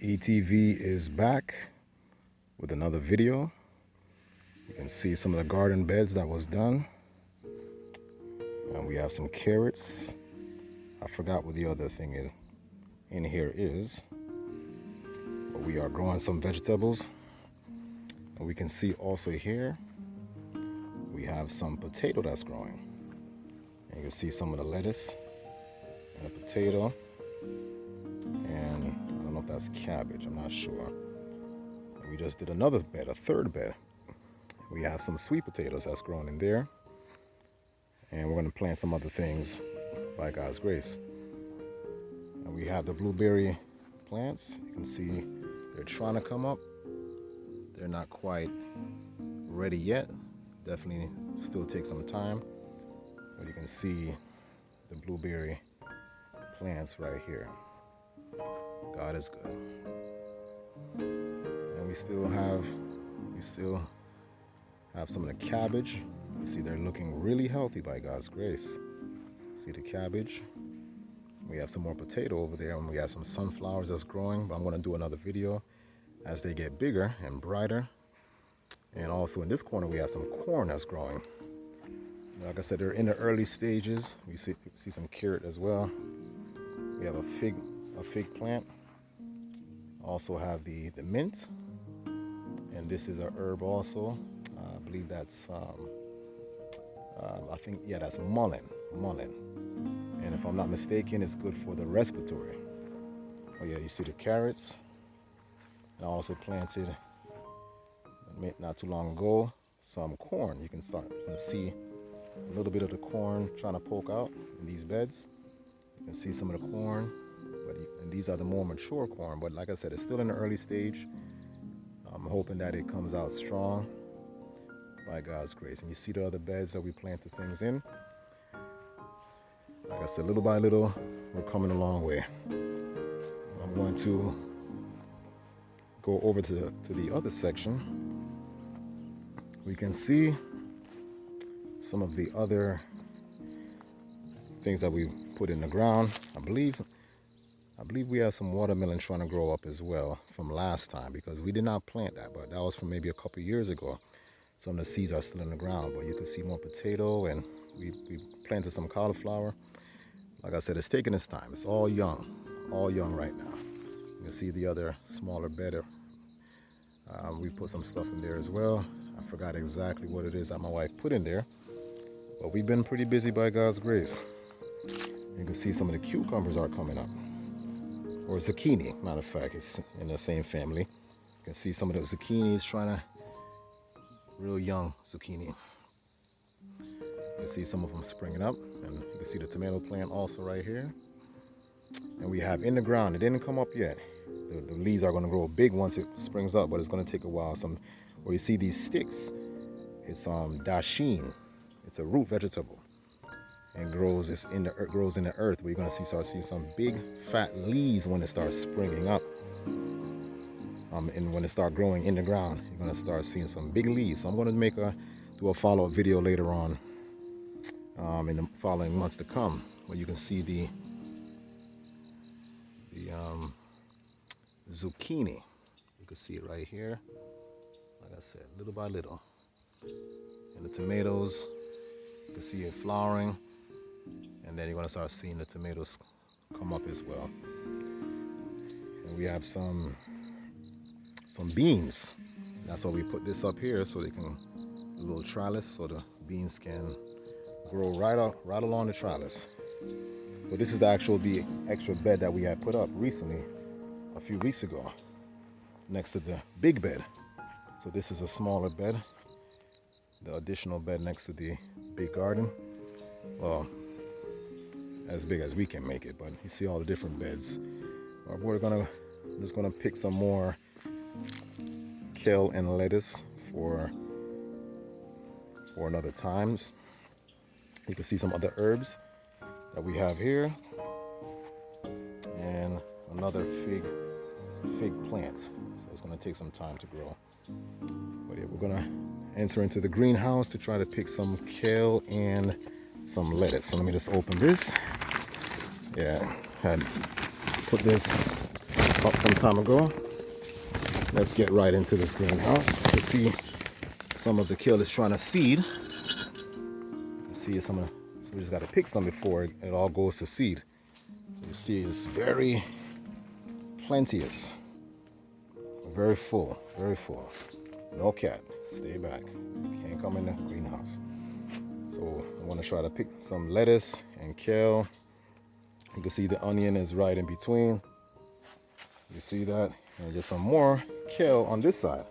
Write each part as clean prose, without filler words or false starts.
ETV is back with another video. You can see some of the garden beds that was done. And we have some carrots. I forgot what the other thing is in here is. But we are growing some vegetables. And we can see also here, we have some potato that's growing. And you can see some of the lettuce and a potato. And I don't know if that's cabbage, I'm not sure. We just did another bed, a third bed. We have some sweet potatoes that's growing in there. And we're going to plant some other things by God's grace. And we have the blueberry plants. You can see they're trying to come up. They're not quite ready yet. Definitely still take some time. But you can see the blueberry plants right here. God is good. And we still have some of the cabbage. You see they're looking really healthy by God's grace. See the cabbage. We have some more potato over there, and we have some sunflowers that's growing, but I'm going to do another video as they get bigger and brighter. And also in this corner we have some corn that's growing. Like I said, they're in the early stages. We see some carrot as well. We have a fig plant. Also have the mint, and this is a herb also. I believe that's that's mullein. And if I'm not mistaken, it's good for the respiratory. Oh yeah, you see the carrots. And I also planted not too long ago some corn. You can see a little bit of the corn trying to poke out in these beds. You can see some of the corn, and these are the more mature corn. But like I said, it's still in the early stage. I'm hoping that it comes out strong by God's grace. And you see the other beds that we planted things in. Like I said, little by little, we're coming a long way. I'm going to go over to the other section. We can see some of the other things that we put in the ground. I believe we have some watermelon trying to grow up as well from last time, because we did not plant that, but that was from maybe a couple years ago. Some of the seeds are still in the ground, but you can see more potato, and we planted some cauliflower. Like I said, it's taking its time. It's all young right now. You can see the other smaller bed. We put some stuff in there as well. I forgot exactly what it is that my wife put in there, but we've been pretty busy by God's grace. You can see some of the cucumbers are coming up, or zucchini, matter of fact, it's in the same family. You can see some of the zucchinis real young zucchini. You can see some of them springing up, and you can see the tomato plant also right here. And we have in the ground, it didn't come up yet. The leaves are going to grow big once it springs up, but it's going to take a while. Where you see these sticks, it's dasheen. It's a root vegetable, and grows in the earth. We're going to start seeing some big fat leaves when it starts springing up. And when it starts growing in the ground, you're going to start seeing some big leaves. So I'm going to do a follow-up video later on in the following months to come, where you can see the zucchini. You can see it right here. Like I said, little by little. And the tomatoes, you can see it flowering, and then you're going to start seeing the tomatoes come up as well. And we have some beans. That's why we put this up here, so they can a little trellis, so the beans can grow right along the trellis. So this is the extra bed that we had put up recently, a few weeks ago, next to the big bed. So this is a smaller bed, the additional bed next to the big garden. Well, as big as we can make it, but you see all the different beds. I'm just gonna pick some more kale and lettuce for another times. You can see some other herbs that we have here, and another fig plant. So it's going to take some time to grow. But yeah, we're going to enter into the greenhouse to try to pick some kale and some lettuce. So let me just open this. Yeah, and put this up some time ago. Let's get right into this greenhouse. You see some of the kale is trying to seed. You see some of, so we just got to pick some before it all goes to seed. So you see it's very plenteous, very full, very full. No cat, stay back. You can't come in the greenhouse. So I want to try to pick some lettuce and kale. You can see the onion is right in between. You see that? And just some more kale on this side.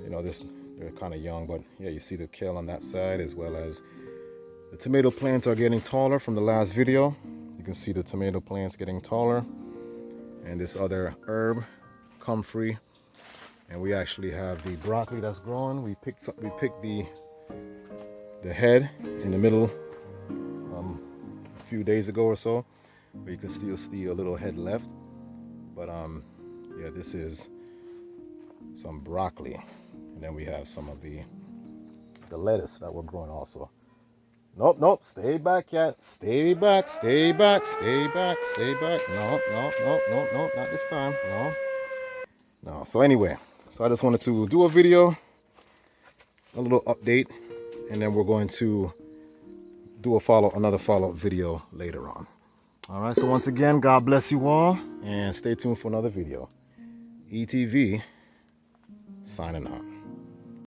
You know, they're kind of young, but yeah, you see the kale on that side, as well as the tomato plants are getting taller from the last video. You can see the tomato plants getting taller, and this other herb, comfrey, and we actually have the broccoli that's growing. We picked the head in the middle a few days ago or so, but you can still see a little head left. But yeah, this is some broccoli, and then we have some of the lettuce that we're growing also. Nope, stay back, cat. Stay back. No, not this time. No. So anyway, so I just wanted to do a video, a little update, and then we're going to do another follow-up video later on. All right, so once again, God bless you all, and stay tuned for another video. ETV signing out.